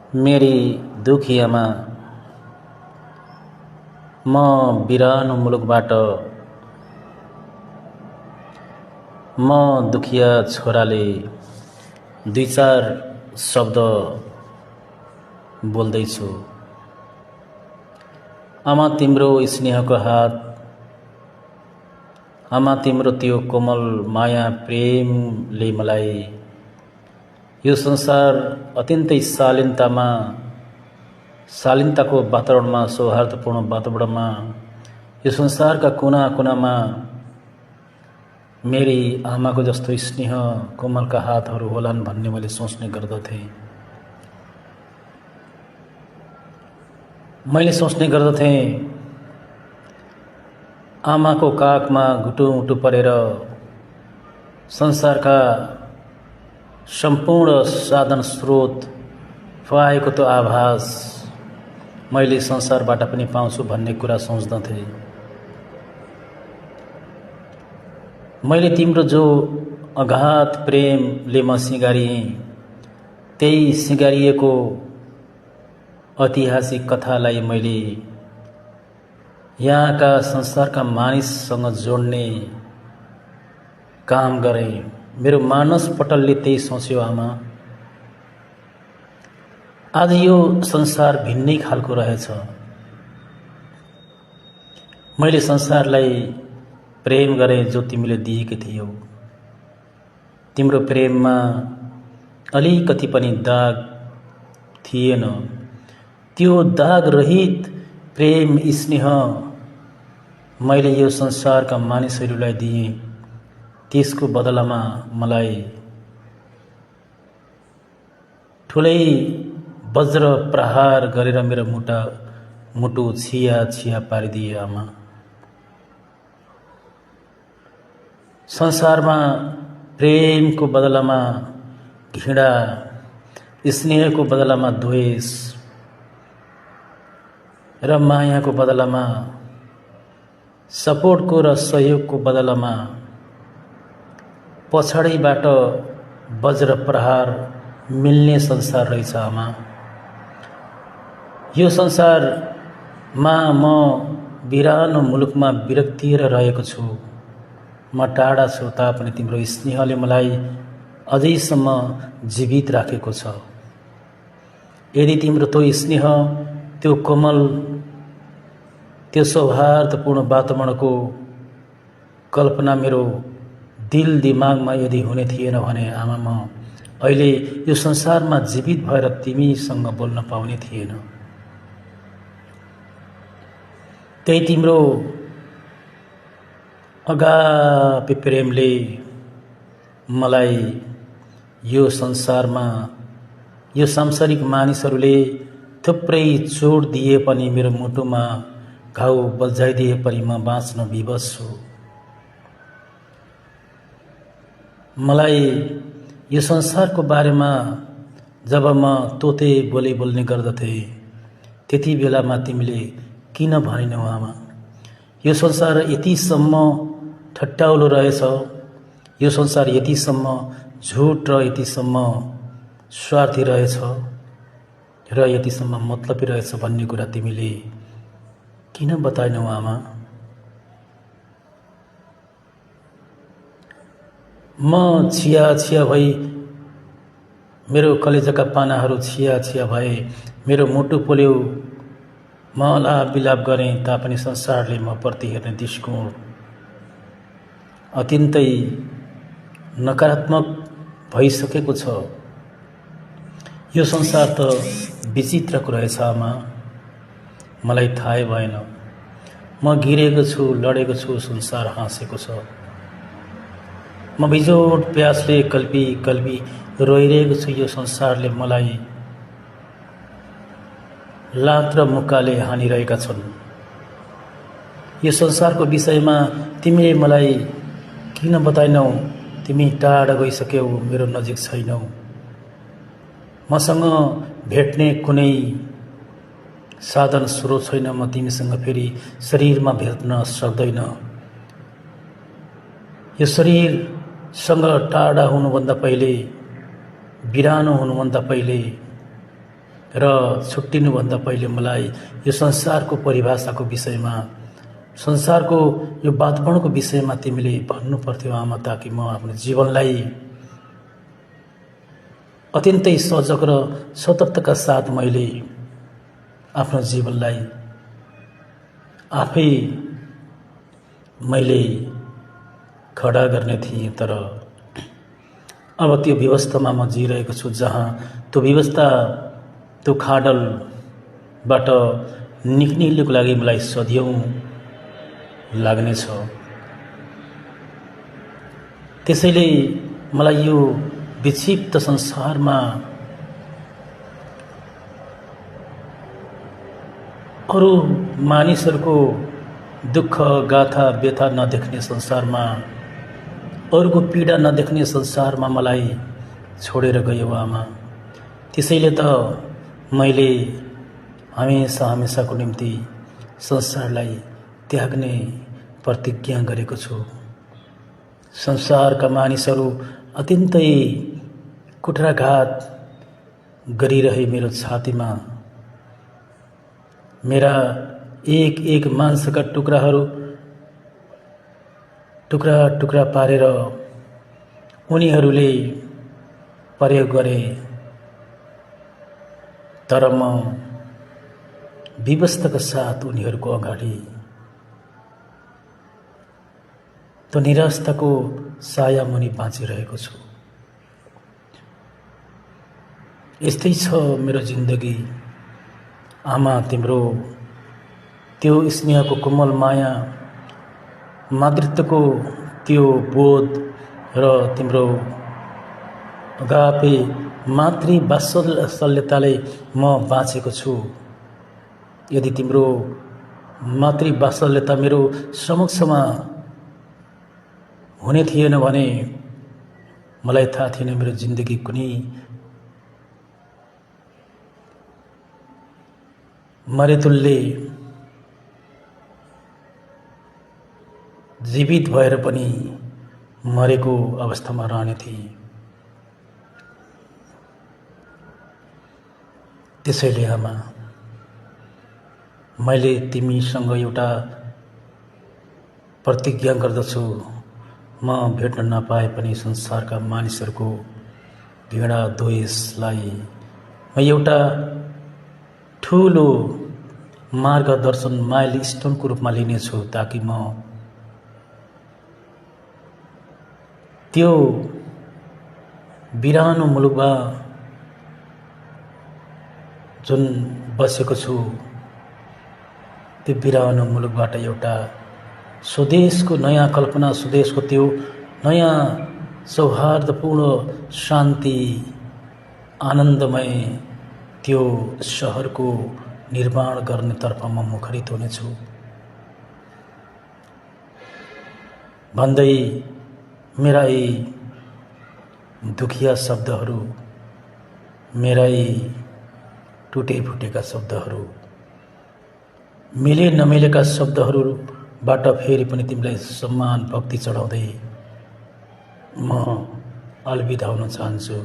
मेरी दुखी आमा, म बिरानो मुलुकबाट म दुखिया छोराले दुई चार शब्द बोल्दैछु। आमा तिम्रो स्नेहको हात, आमा तिम्रो त्यो कोमल माया प्रेमले मलाई यो संसार अत्यन्तै शालीनताको वातावरणमा, सौहार्दपूर्ण वातावरणमा, यो संसारका कुना कुनामा मेरी आमाको जस्तो स्नेह कोमलका हातहरू होलान् भन्ने मैले सोच्ने गर्दथेँ। मैले सोच्ने गर्दथेँ आमाको काखमा घुटुमुटु परेर संसारका सम्पूर्ण साधन स्रोत पाएको त्यो आभास मैले संसारबाट पनि पाउँछु भन्ने कुरा सोच्दथेँ। मैले तिम्रो जो अगाध प्रेमले म सिँगारिएँ, त्यही सिँगारिएको ऐतिहासिक कथालाई मैले यहाँका संसारका मानिससँग जोड्ने काम गरेँ। मेरो मानस पटलले त्यही सोच्यो आमा, आज यो संसार भिन्नै खालको रहेछ। मैले संसारलाई प्रेम गरेँ जो तिमीले दिएकी थियौ। तिम्रो प्रेममा अलिकति पनि दाग थिएन। त्यो दाग रहित प्रेम स्नेह मैले यो संसारका मानिसहरूलाई दिएँ। त्यसको बदलामा मलाई ठुलै वज्र प्रहार गरेर मेरो मुटु छिया छिया पारिदिए आमा। संसारमा प्रेमको बदलामा घृणा, स्नेहको बदलामा द्वेष र मायाको बदलामा सपोर्टको र सहयोगको बदलामा पछाडिबाट वज्र प्रहार मिल्ने संसार रहेछ आमा। यो संसारमा म बिरानो मुलुकमा विरक्तिएर रहेको छु। म टाढा छु तापनि तिम्रो स्नेहले मलाई अझैसम्म जीवित राखेको छ। यदि तिम्रो त्यो स्नेह, त्यो कोमल, त्यो सौहार्दपूर्ण वातावरणको कल्पना मेरो दिल दिमागमा यदि हुने थिएन भने आमा, म अहिले यो संसारमा जीवित भएर तिमीसँग बोल्न पाउने थिएन। त्यही तिम्रो अगापी प्रेमले मलाई यो संसारमा, यो सांसारिक मानिसहरूले थुप्रै चोट दिए पनि, मेरो मुटुमा घाउ बजाइदिए पनि म बाँच्न विवश छु। मलाई यो संसारको बारेमा जब म तोते बोली बोल्ने गर्दथे, त्यति बेलामा तिमीले किन भनेनौ आमा, यो संसार यतिसम्म ठट्टाउलो रहेछ, यो संसार यतिसम्म झुट र यतिसम्म स्वार्थी रहेछ र यतिसम्म मतलबी रहेछ भन्ने कुरा तिमीले किन बताएनौ आमा। म छिया छिया भई, मेरो कलेजाका पानाहरू छिया छिया भए, मेरो मुटु पोल्यो। म अलाप बिलाप गरेँ तापनि संसारले म प्रति हेर्ने दृष्टिकोण अत्यन्तै नकारात्मक भइसकेको छ। यो संसार त विचित्रको रहेछ आमा, मलाई थाहै भएन। म गिरेको छु, लडेको छु, संसार हाँसेको छ। म बिजोड प्यासले कल्पी कल्पी रोइरहेको छु। यो संसारले मलाई लात र मुक्काले हानिरहेका छन्। यो संसारको विषयमा तिमीले मलाई किन बताएनौ? तिमी टाढा गइसक्यौ, मेरो नजिक छैनौ। मसँग भेट्ने कुनै साधन स्रोत छैन। म तिमीसँग फेरि शरीरमा भेट्न सक्दैन। यो शरीरसँग टाढा हुनुभन्दा पहिले, बिरानो हुनुभन्दा पहिले र छुट्टिनुभन्दा पहिले मलाई यो संसारको परिभाषाको विषयमा, संसारको यो वातावरणको विषयमा तिमीले भन्नु पर्थ्यो आमा, ताकि म आफ्नो जीवनलाई अत्यन्तै सजग र सतर्कताका साथ मैले आफ्नो जीवनलाई आफै मैले खडा गर्ने थिएँ। तर अब त्यो व्यवस्थामा म जिरहेको छु, जहाँ त्यो व्यवस्था, त्यो खाडलबाट निक्लिनुको लागि मलाई सदियौँ लाग्नेछ। त्यसैले मलाई यो विक्षिप्त संसारमा अरू मानिसहरूको दुःख गाथा व्यथा नदेख्ने संसारमा, अरूको पीडा नदेख्ने संसारमा मलाई छोडेर गयो आमा। त्यसैले त मैले हमेसा हमेसाको निम्ति संसारलाई त्याग्ने प्रतिज्ञा गरेको छु। संसारका मानिसहरू अत्यन्तै कुठाराघात गरिरहे मेरो छातीमा, मेरा एक एक मांसका टुक्राहरू टुक्रा टुक्रा पारेर उनीहरूले प्रयोग गरे। तर म विवशताका साथ उनीहरूको अगाडि त्यो निराशाको साया मुनि बाँचिरहेको छु। यस्तै छ मेरो जिन्दगी आमा। तिम्रो त्यो स्नेहको कोमल माया, मातृत्वको त्यो बोध र तिम्रो अगापे मातृवात्सल्यताले म बाँचेको छु। यदि तिम्रो मातृवात्सल्यता मेरो समक्षमा हुने थिएन भने मलाई थाहा थिएन मेरो जिन्दगी कुनै मरेतुल्य जीवित भएर पनि मरेको अवस्थामा रहने थिए। त्यसैले आमा, मैले तिमीसँग एउटा प्रतिज्ञा गर्दछु, म भेट्न नपाए पनि संसारका मानिसहरूको घृणा द्वेषलाई म एउटा ठुलो मार्गदर्शन माइलस्टोनको रूपमा लिनेछु, ताकि म त्यो बिरानो मुलुकमा जुन बसेको छु, त्यो बिरानो मुलुकबाट एउटा स्वदेशको नयाँ कल्पना, स्वदेशको त्यो नयाँ सौहार्दपूर्ण शान्ति आनन्दमय त्यो सहरको निर्माण गर्नेतर्फ म मुखरित हुनेछु भन्दै मेरा यी दुखिया शब्दहरू, मेरा यी टुटे फुटेका शब्दहरू, मिले नमिलेका शब्दहरूबाट फेरि पनि तिमीलाई सम्मान भक्ति चढाउँदै म अलविदा हुन चाहन्छु।